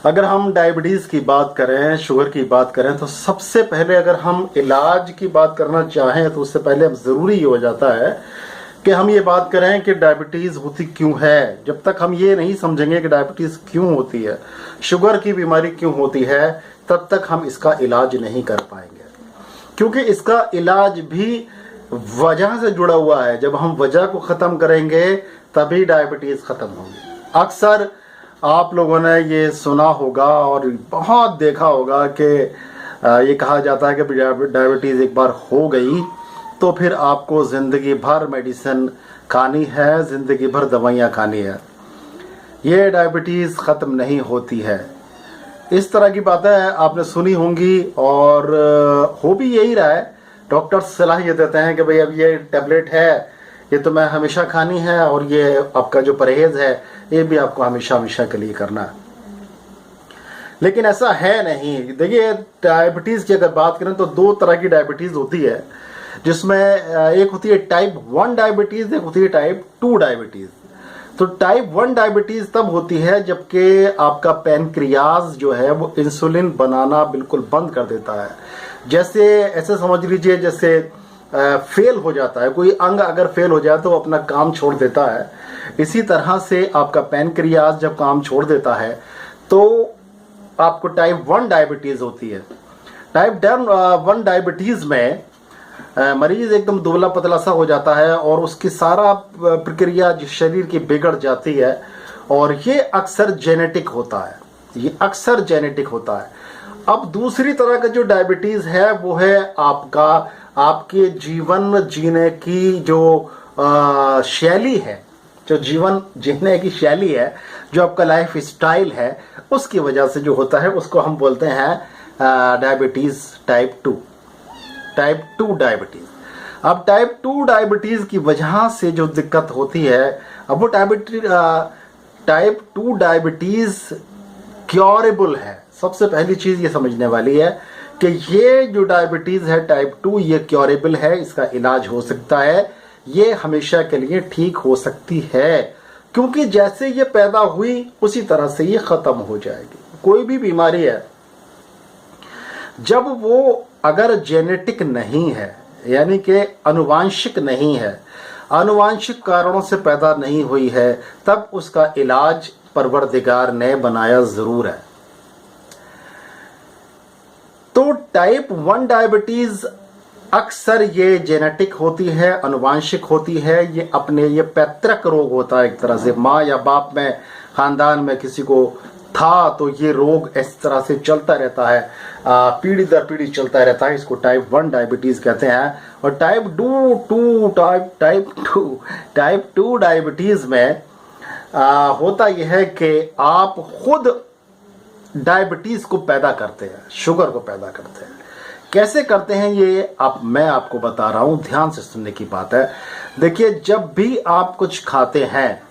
अगर हम डायबिटीज़ की बात करें, शुगर की बात करें, तो सबसे पहले अगर हम इलाज की बात करना चाहें तो उससे पहले अब ज़रूरी ये हो जाता है कि हम ये बात करें कि डायबिटीज़ होती क्यों है। जब तक हम ये नहीं समझेंगे कि डायबिटीज़ क्यों होती है, शुगर की बीमारी क्यों होती है, तब तक हम इसका इलाज नहीं कर पाएंगे, क्योंकि इसका इलाज भी वजह से जुड़ा हुआ है। जब हम वजह को ख़त्म करेंगे तभी डायबिटीज़ ख़त्म होगी। अक्सर आप लोगों ने ये सुना होगा और बहुत देखा होगा कि ये कहा जाता है कि डायबिटीज़ एक बार हो गई तो फिर आपको ज़िंदगी भर मेडिसिन खानी है, ज़िंदगी भर दवाइयाँ खानी है। ये डायबिटीज़ ख़त्म नहीं होती है। इस तरह की बातें आपने सुनी होंगी और हो भी यही रहा है। डॉक्टर सलाह ये देते हैं कि भाई अब ये टैबलेट है, ये तो मैं हमेशा खानी है, और ये आपका जो परहेज़ है ये भी आपको हमेशा हमेशा के लिए करना है। लेकिन ऐसा है नहीं। देखिए, डायबिटीज़ की अगर बात करें तो दो तरह की डायबिटीज़ होती है, जिसमें एक होती है टाइप 1 डायबिटीज़, एक होती है टाइप 2 डायबिटीज़। तो टाइप 1 डायबिटीज़ तब होती है जबकि आपका पैनक्रियाज जो है वो इंसुलिन बनाना बिल्कुल बंद कर देता है। जैसे ऐसे समझ लीजिए जैसे फेल हो जाता है, कोई अंग अगर फेल हो जाए तो वो अपना काम छोड़ देता है। इसी तरह से आपका पैनक्रियाज जब काम छोड़ देता है तो आपको टाइप 1 डायबिटीज़ होती है। टाइप 1 डायबिटीज़ में मरीज एकदम दुबला पतला सा हो जाता है और उसकी सारा प्रक्रिया जो शरीर की बिगड़ जाती है, और ये अक्सर जेनेटिक होता है, ये अक्सर जेनेटिक होता है। अब दूसरी तरह का जो डायबिटीज़ है वो है आपके जीवन जीने की जो शैली है, जो जीवन जीने की शैली है, जो आपका लाइफ स्टाइल है, उसकी वजह से जो होता है उसको हम बोलते हैं डायबिटीज़ टाइप 2, टाइप 2 डायबिटीज़। अब टाइप 2 डायबिटीज़ की वजह से जो दिक्कत होती है, अब वो टाइप 2 डायबिटीज़ क्योरेबल है। सबसे पहली चीज़ ये समझने वाली है कि ये जो डायबिटीज़ है टाइप 2, ये क्योरेबल है, इसका इलाज हो सकता है, ये हमेशा के लिए ठीक हो सकती है, क्योंकि जैसे ये पैदा हुई उसी तरह से ये ख़त्म हो जाएगी। कोई भी बीमारी है जब वो अगर जेनेटिक नहीं है, यानी कि अनुवांशिक नहीं है, अनुवांशिक कारणों से पैदा नहीं हुई है, तब उसका इलाज परवरदिगार ने बनाया ज़रूर है। तो टाइप 1 डायबिटीज़ अक्सर ये जेनेटिक होती है, अनुवांशिक होती है, ये पैतृक रोग होता है। एक तरह से माँ या बाप में, ख़ानदान में किसी को था तो ये रोग इस तरह से चलता रहता है, पीढ़ी दर पीढ़ी चलता रहता है। इसको टाइप 1 डायबिटीज़ कहते हैं। और टाइप 2 डायबिटीज़ में होता यह है कि आप खुद डायबिटीज़ को पैदा करते हैं, शुगर को पैदा करते हैं। कैसे करते हैं ये मैं आपको बता रहा हूँ, ध्यान से सुनने की बात है। देखिए, जब भी आप कुछ खाते हैं,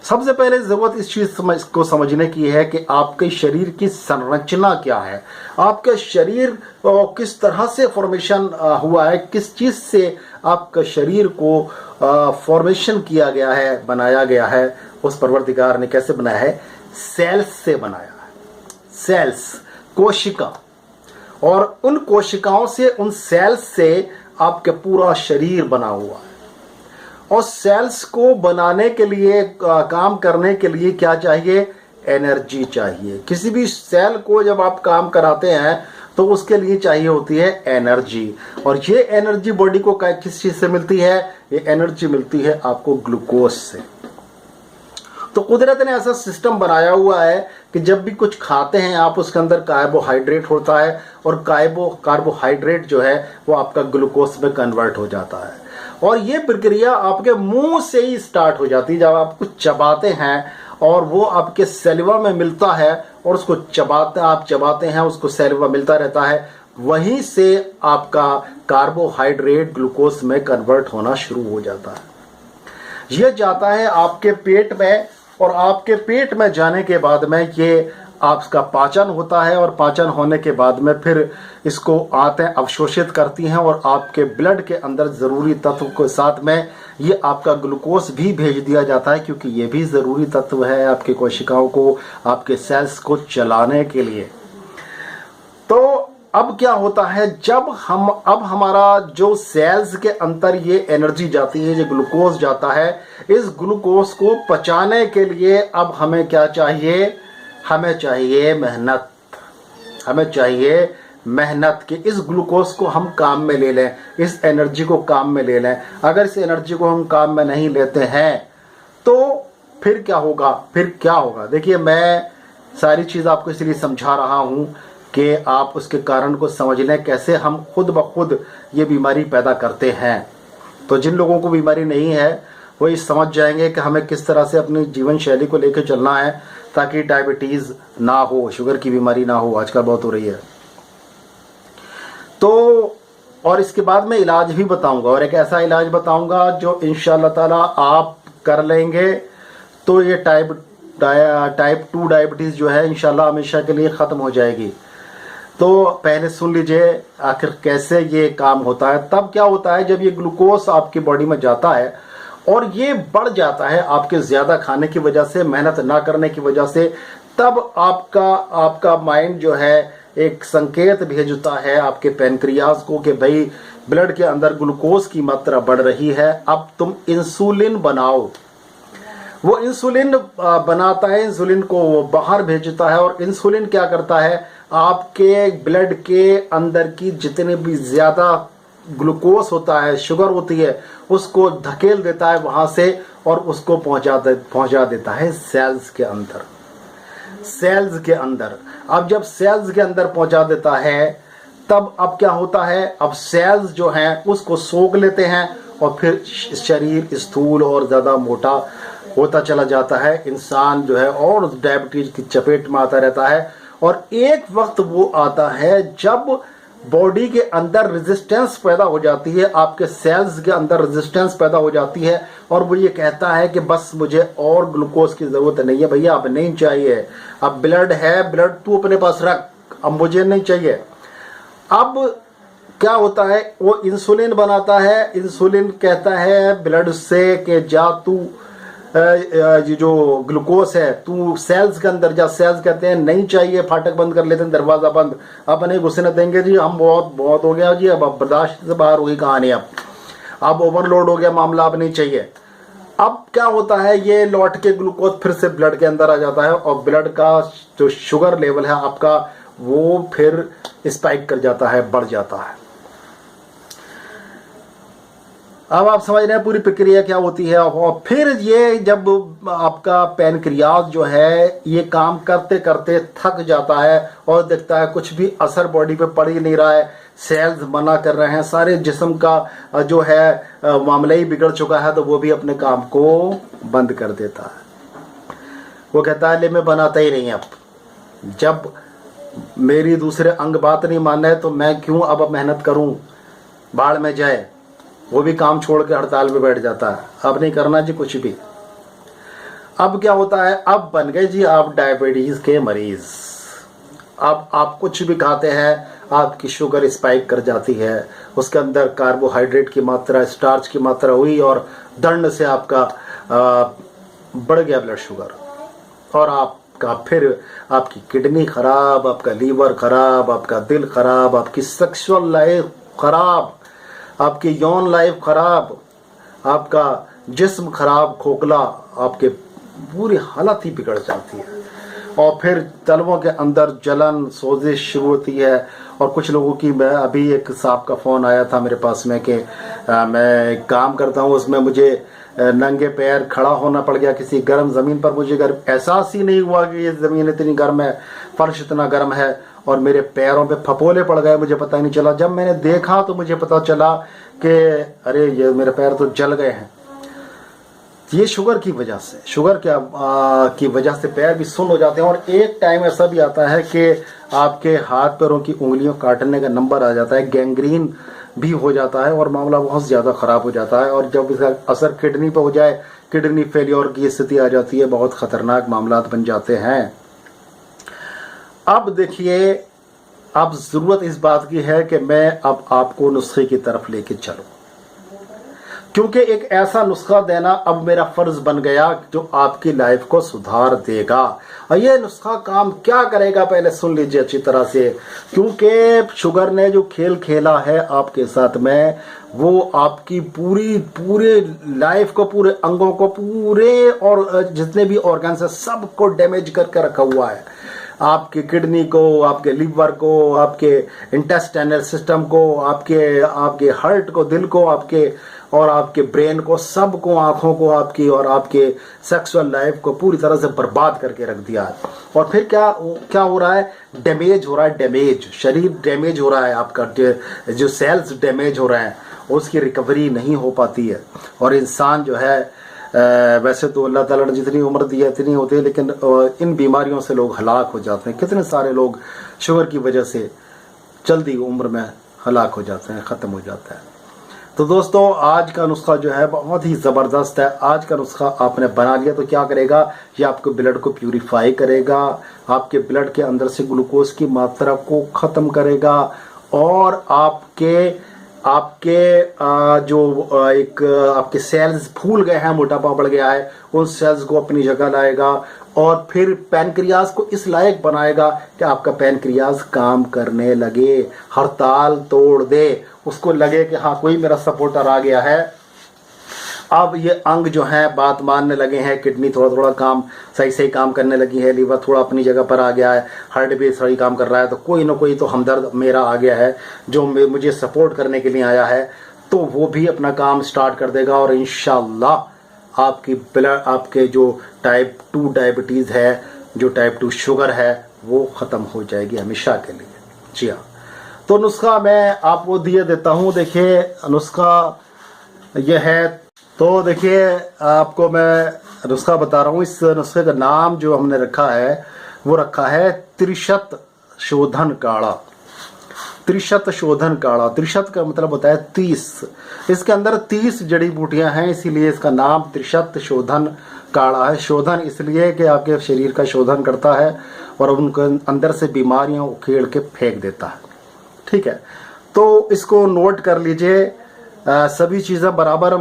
सबसे पहले ज़रूरत इस चीज़ को समझने की है कि आपके शरीर की संरचना क्या है, आपका शरीर किस तरह से फॉर्मेशन हुआ है, किस चीज़ से आपका शरीर को फॉर्मेशन किया गया है, बनाया गया है। उस परवरदिगार ने कैसे बनाया है? सेल्स से बनाया है। सेल्स, कोशिका, और उन कोशिकाओं से, उन सेल्स से आपका पूरा शरीर बना हुआ है। और सेल्स को बनाने के लिए, काम करने के लिए क्या चाहिए? एनर्जी चाहिए। किसी भी सेल को जब आप काम कराते हैं तो उसके लिए चाहिए होती है एनर्जी। और ये एनर्जी बॉडी को किस चीज़ से मिलती है? ये एनर्जी मिलती है आपको ग्लूकोज से। तो कुदरत ने ऐसा सिस्टम बनाया हुआ है कि जब भी कुछ खाते हैं आप, उसके अंदर कार्बोहाइड्रेट होता है, और कार्बोहाइड्रेट जो है वो आपका ग्लूकोज में कन्वर्ट हो जाता है। और ये प्रक्रिया आपके मुंह से ही स्टार्ट हो जाती है। जब आप कुछ चबाते हैं और वो आपके सैलिवा में मिलता है, और उसको आप चबाते हैं, उसको सैलिवा मिलता रहता है, वहीं से आपका कार्बोहाइड्रेट ग्लूकोज में कन्वर्ट होना शुरू हो जाता है। यह जाता है आपके पेट में, और आपके पेट में जाने के बाद में ये आपका पाचन होता है और पाचन होने के बाद में फिर इसको आंतें अवशोषित करती हैं और आपके ब्लड के अंदर ज़रूरी तत्व के साथ में ये आपका ग्लूकोज भी भेज दिया जाता है, क्योंकि ये भी ज़रूरी तत्व है आपकी कोशिकाओं को, आपके सेल्स को चलाने के लिए। तो अब क्या होता है, जब अब हमारा जो सेल्स के अंदर ये एनर्जी जाती है, जो ग्लूकोज जाता है, इस ग्लूकोज को पचाने के लिए अब हमें क्या चाहिए, हमें चाहिए मेहनत। हमें चाहिए मेहनत कि इस ग्लूकोज को हम काम में ले लें, इस एनर्जी को काम में ले लें। अगर इस एनर्जी को हम काम में नहीं लेते हैं तो फिर क्या होगा, फिर क्या होगा। देखिए, मैं सारी चीज़ आपको इसलिए समझा रहा हूँ कि आप उसके कारण को समझ लें, कैसे हम खुद ब खुद ये बीमारी पैदा करते हैं। तो जिन लोगों को बीमारी नहीं है वो ये समझ जाएंगे कि हमें किस तरह से अपनी जीवन शैली को लेकर चलना है ताकि डायबिटीज़ ना हो, शुगर की बीमारी ना हो, आजकल बहुत हो रही है। तो और इसके बाद मैं इलाज भी बताऊंगा, और एक ऐसा इलाज बताऊंगा जो इंशाअल्लाह ताला आप कर लेंगे तो ये टाइप 2 डायबिटीज़ जो है इंशाअल्लाह हमेशा के लिए ख़त्म हो जाएगी। तो पहले सुन लीजिए आखिर कैसे ये काम होता है। तब क्या होता है, जब ये ग्लूकोज आपकी बॉडी में जाता है और ये बढ़ जाता है आपके ज़्यादा खाने की वजह से, मेहनत ना करने की वजह से, तब आपका माइंड जो है एक संकेत भेजता है आपके पैनक्रियाज को कि भाई ब्लड के अंदर ग्लूकोज की मात्रा बढ़ रही है, अब तुम इंसुलिन बनाओ। वो इंसुलिन बनाता है, इंसुलिन को वो बाहर भेजता है, और इंसुलिन क्या करता है, आपके ब्लड के अंदर की जितने भी ज़्यादा ग्लूकोज होता है, शुगर होती है, उसको धकेल देता है वहाँ से और उसको पहुँचा देता है सेल्स के अंदर। सेल्स के अंदर अब जब सेल्स के अंदर पहुँचा देता है तब अब क्या होता है, अब सेल्स जो हैं उसको सोख लेते हैं और फिर शरीर स्थूल और ज़्यादा मोटा होता चला जाता है। इंसान जो है और डायबिटीज की चपेट में आता रहता है, और एक वक्त वो आता है जब बॉडी के अंदर रेजिस्टेंस पैदा हो जाती है, आपके सेल्स के अंदर रेजिस्टेंस पैदा हो जाती है, और वो ये कहता है कि बस मुझे और ग्लूकोज की ज़रूरत नहीं है भैया, अब नहीं चाहिए, अब ब्लड है, ब्लड तू अपने पास रख, अब मुझे नहीं चाहिए। अब क्या होता है, वो इंसुलिन बनाता है। इंसुलिन कहता है ब्लड से कि जा तू ये जो ग्लूकोज है तू सेल्स के अंदर जा। सेल्स कहते हैं नहीं चाहिए, फाटक बंद कर लेते हैं, दरवाज़ा बंद, अब नहीं घुसने देंगे जी, हम बहुत हो गया जी, अब बर्दाश्त से बाहर हुई कहानी, अब ओवरलोड हो गया मामला, अब नहीं चाहिए। अब क्या होता है, ये लौट के ग्लूकोज फिर से ब्लड के अंदर आ जाता है और ब्लड का जो शुगर लेवल है आपका वो फिर स्पाइक कर जाता है, बढ़ जाता है। अब आप समझ रहे हैं पूरी प्रक्रिया क्या होती है। और फिर ये जब आपका पैनक्रियाज जो है ये काम करते करते थक जाता है और देखता है कुछ भी असर बॉडी पे पड़ ही नहीं रहा है, सेल्स मना कर रहे हैं, सारे जिस्म का जो है मामला ही बिगड़ चुका है, तो वो भी अपने काम को बंद कर देता है। वो कहता है ले मैं बनाता ही नहीं, अब जब मेरी दूसरे अंग बात नहीं मान रहे तो मैं क्यों अब मेहनत करूं, बाढ़ में जाए। वो भी काम छोड़ के हड़ताल पे बैठ जाता है, अब नहीं करना जी कुछ भी। अब क्या होता है, अब बन गए जी आप डायबिटीज के मरीज। अब आप कुछ भी खाते हैं आपकी शुगर स्पाइक कर जाती है, उसके अंदर कार्बोहाइड्रेट की मात्रा, स्टार्च की मात्रा हुई और दंड से आपका बढ़ गया ब्लड शुगर, और आपका फिर आपकी किडनी खराब, आपका लीवर खराब, आपका दिल खराब, आपकी सेक्सुअल लाइफ खराब, आपकी यौन लाइफ खराब, आपका जिस्म खराब, खोखला, आपके पूरी हालत ही बिगड़ जाती है। और फिर तलवों के अंदर जलन, सोजिश शुरू होती है। और कुछ लोगों की, मैं अभी एक साहब का फ़ोन आया था मेरे पास में कि मैं काम करता हूँ, उसमें मुझे नंगे पैर खड़ा होना पड़ गया किसी गर्म ज़मीन पर। मुझे एहसास ही नहीं हुआ कि ये ज़मीन इतनी गर्म है, फर्श इतना गर्म है, और मेरे पैरों पे फपोले पड़ गए, मुझे पता ही नहीं चला। जब मैंने देखा तो मुझे पता चला कि अरे ये मेरे पैर तो जल गए हैं। ये शुगर की वजह से, शुगर की वजह से पैर भी सुन्न हो जाते हैं। और एक टाइम ऐसा भी आता है कि आपके हाथ पैरों की उंगलियों काटने का नंबर आ जाता है, गैंग्रीन भी हो जाता है और मामला बहुत ज़्यादा ख़राब हो जाता है। और जब इसका असर किडनी पर हो जाए, किडनी फेलियर की स्थिति आ जाती है, बहुत ख़तरनाक मामला बन जाते हैं। अब देखिए, अब ज़रूरत इस बात की है कि मैं अब आपको नुस्खे की तरफ लेके चलूं, क्योंकि एक ऐसा नुस्खा देना अब मेरा फर्ज बन गया जो आपकी लाइफ को सुधार देगा। और ये नुस्खा काम क्या करेगा पहले सुन लीजिए अच्छी तरह से, क्योंकि शुगर ने जो खेल खेला है आपके साथ में, वो आपकी पूरे लाइफ को, पूरे अंगों को, पूरे और जितने भी ऑर्गन्स है सबको डैमेज करके रखा हुआ है। आपके किडनी को, आपके लीवर को, आपके इंटेस्टाइनल सिस्टम को, आपके हार्ट को, दिल को, आपके ब्रेन को, सबको, आंखों को आपकी, और आपके सेक्सुअल लाइफ को पूरी तरह से बर्बाद करके रख दिया है। और फिर क्या हो रहा है? डैमेज हो रहा है, डैमेज, शरीर डैमेज हो रहा है, आपका जो सेल्स डैमेज हो रहे हैं, उसकी रिकवरी नहीं हो पाती है। और इंसान जो है, वैसे तो अल्लाह ताला ने जितनी उम्र दी है इतनी होती है, लेकिन इन बीमारियों से लोग हलाक हो जाते हैं। कितने सारे लोग शुगर की वजह से जल्दी उम्र में हलाक हो जाते हैं, ख़त्म हो जाता है। तो दोस्तों, आज का नुस्खा जो है बहुत ही ज़बरदस्त है। आज का नुस्खा आपने बना लिया तो क्या करेगा? ये आपके ब्लड को प्यूरिफाई करेगा, आपके ब्लड के अंदर से ग्लूकोज की मात्रा को ख़त्म करेगा, और आपके सेल्स फूल गए हैं, मोटापा बढ़ गया है, उन सेल्स को अपनी जगह लाएगा, और फिर पैनक्रियाज को इस लायक बनाएगा कि आपका पैनक्रियाज काम करने लगे, हड़ताल तोड़ दे, उसको लगे कि हाँ कोई मेरा सपोर्टर आ गया है। अब ये अंग जो है बात मानने लगे हैं, किडनी थोड़ा थोड़ा काम सही काम करने लगी है, लीवर थोड़ा अपनी जगह पर आ गया है, हार्ट भी सही काम कर रहा है, तो कोई ना कोई तो हमदर्द मेरा आ गया है जो मुझे सपोर्ट करने के लिए आया है, तो वो भी अपना काम स्टार्ट कर देगा। और इंशाल्लाह आपके जो टाइप 2 डायबिटीज़ है, जो टाइप 2 शुगर है, वो ख़त्म हो जाएगी हमेशा के लिए। जी हाँ, तो नुस्खा मैं आपको दिए देता हूँ। देखिए नुस्खा यह है, तो देखिए आपको मैं नुस्खा बता रहा हूँ। इस नुस्खे का नाम जो हमने रखा है वो रखा है त्रिशत शोधन काढ़ा। त्रिशत शोधन काढ़ा, त्रिशत का मतलब होता है 30। इसके अंदर 30 जड़ी बूटियां हैं, इसीलिए इसका नाम त्रिशत शोधन काढ़ा है। शोधन इसलिए कि आपके शरीर का शोधन करता है और उनके अंदर से बीमारियां उखेड़ के फेंक देता है। ठीक है, तो इसको नोट कर लीजिए। सभी चीज़ें बराबर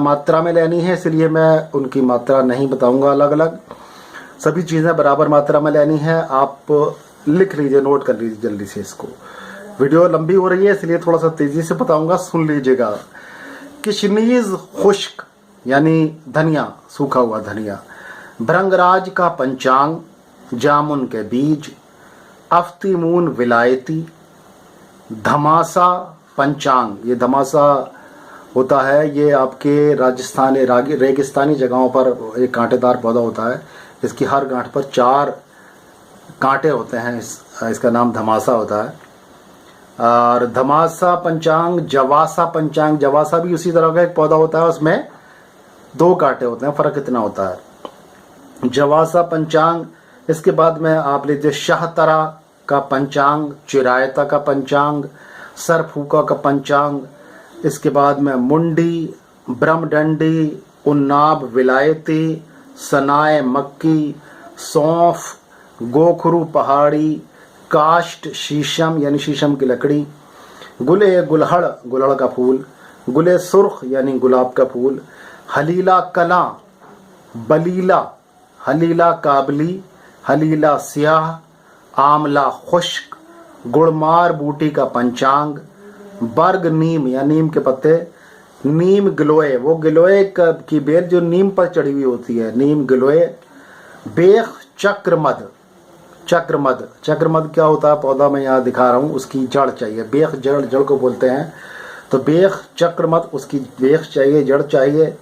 मात्रा में लेनी है, इसलिए मैं उनकी मात्रा नहीं बताऊंगा अलग अलग। सभी चीज़ें बराबर मात्रा में लेनी है। आप लिख लीजिए, नोट कर लीजिए जल्दी से। इसको वीडियो लंबी हो रही है इसलिए थोड़ा सा तेज़ी से बताऊंगा, सुन लीजिएगा। किशनीज खुश्क यानी धनिया, सूखा हुआ धनिया, भृंगराज का पंचांग, जामुन के बीज, अफ्तीमून विलायती, धमासा पंचांग। ये धमासा होता है, ये आपके राजस्थान रेगिस्तानी जगहों पर एक कांटेदार पौधा होता है। इसकी हर गांठ पर 4 कांटे होते हैं, इसका नाम धमासा होता है। और धमासा पंचांग, जवासा पंचांग, जवासा भी उसी तरह का एक पौधा होता है, उसमें 2 कांटे होते हैं, फर्क इतना होता है। जवासा पंचांग। इसके बाद में आप लीजिए शाहतरा का पंचांग, चिरायता का पंचांग, सरफूका का पंचांग। इसके बाद में मुंडी, ब्रह्मडंडी, उन्नाब विलायती, सनाए मक्की, सौंफ, गोखरू पहाड़ी, काष्ठ शीशम यानी शीशम की लकड़ी, गुले गुलहड़, गुलहड़ का फूल, गुले सुर्ख यानी गुलाब का फूल, हलीला कला, बलीला, हलीला काबली, हलीला स्याह, आमला खुश्क, गुड़मार बूटी का पंचांग, बर्ग नीम या नीम के पत्ते, नीम गिलोय, वो गिलोय की बेल जो नीम पर चढ़ी हुई होती है, नीम गिलोय, बेख चक्रमद। चक्रमद क्या होता है पौधा, मैं यहाँ दिखा रहा हूँ, उसकी जड़ चाहिए। बेख जड़ को बोलते हैं, तो बेख चक्रमद, उसकी बेख चाहिए, जड़ चाहिए।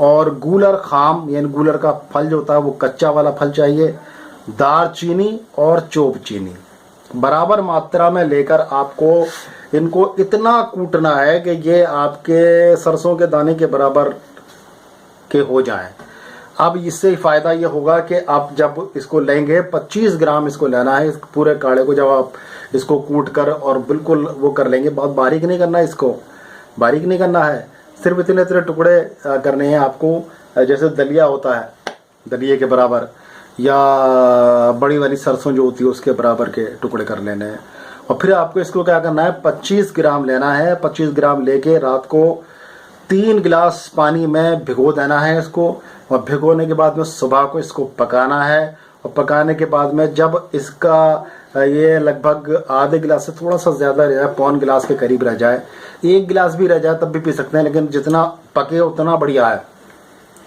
और गूलर खाम यानी गूलर का फल जो होता है वो कच्चा वाला फल चाहिए। दारचीनी और चोप चीनी बराबर मात्रा में लेकर आपको इनको इतना कूटना है कि ये आपके सरसों के दाने के बराबर के हो जाएं। अब इससे फ़ायदा ये होगा कि आप जब इसको लेंगे 25 ग्राम इसको लेना है, इस पूरे काढ़े को जब आप इसको कूट कर और बिल्कुल वो कर लेंगे, बहुत बारीक नहीं करना है, इसको बारीक नहीं करना है, सिर्फ इतने टुकड़े करने हैं आपको, जैसे दलिया होता है, दलिए के बराबर या बड़ी वाली सरसों जो होती है उसके बराबर के टुकड़े कर लेने हैं। और फिर आपको इसको क्या करना है, 25 ग्राम लेना है। 25 ग्राम लेके रात को 3 गिलास पानी में भिगो देना है इसको। और भिगोने के बाद में सुबह को इसको पकाना है। और पकाने के बाद में जब इसका ये लगभग आधे गिलास से थोड़ा सा ज़्यादा रह जाए, पौन गिलास के करीब रह जाए, 1 गिलास भी रह जाए तब भी पी सकते हैं, लेकिन जितना पके उतना बढ़िया है।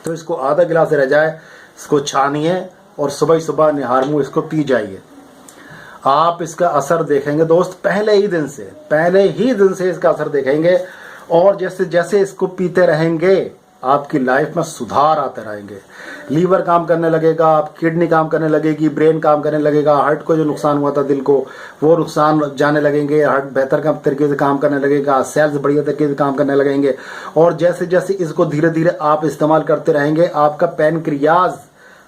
तो इसको आधा गिलास रह जाए, इसको छानिए और सुबह ही सुबह निहार मुँह इसको पी जाइए। आप इसका असर देखेंगे दोस्त, पहले ही दिन से इसका असर देखेंगे। और जैसे जैसे इसको पीते रहेंगे आपकी लाइफ में सुधार आते रहेंगे। लीवर काम करने लगेगा, आप किडनी काम करने लगेगी, ब्रेन काम करने लगेगा, हार्ट को जो नुकसान हुआ था दिल को वो नुकसान जाने लगेंगे, हार्ट बेहतर तरीके से काम करने लगेगा, सेल्स बढ़िया तरीके से काम करने लगेंगे। और जैसे जैसे इसको धीरे धीरे आप इस्तेमाल करते रहेंगे, आपका पैनक्रियाज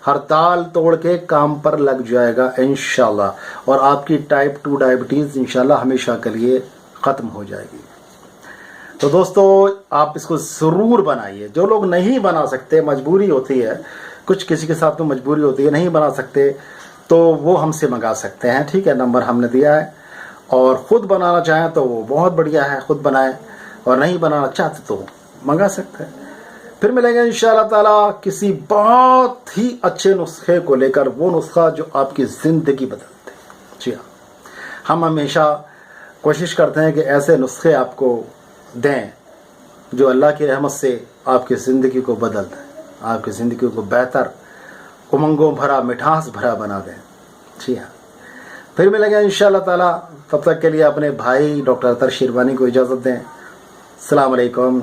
हड़ताल तोड़ के काम पर लग जाएगा इंशाल्लाह। और आपकी टाइप 2 डायबिटीज़ इंशाल्लाह हमेशा के लिए ख़त्म हो जाएगी। तो दोस्तों आप इसको ज़रूर बनाइए। जो लोग नहीं बना सकते, मजबूरी होती है, कुछ किसी के साथ तो मजबूरी होती है, नहीं बना सकते, तो वो हमसे मंगा सकते हैं, ठीक है, नंबर हमने दिया है। और ख़ुद बनाना चाहें तो वो बहुत बढ़िया है, ख़ुद बनाएं। और नहीं बनाना चाहते तो मंगा सकते हैं। फिर मिलेंगे इंशाअल्लाह ताला किसी बहुत ही अच्छे नुस्खे को लेकर, वो नुस्खा जो आपकी ज़िंदगी बदलते। जी हाँ, हम हमेशा कोशिश करते हैं कि ऐसे नुस्खे आपको दें जो अल्लाह की रहमत से आपकी ज़िंदगी को बदल दें, आपकी ज़िंदगी को बेहतर, उमंगों भरा, मिठास भरा बना दें। जी हाँ, फिर मिलेंगे इंशाअल्लाह ताला। तब तक के लिए अपने भाई डॉक्टर अतर शिरवानी को इजाज़त दें। अस्सलाम वालेकुम।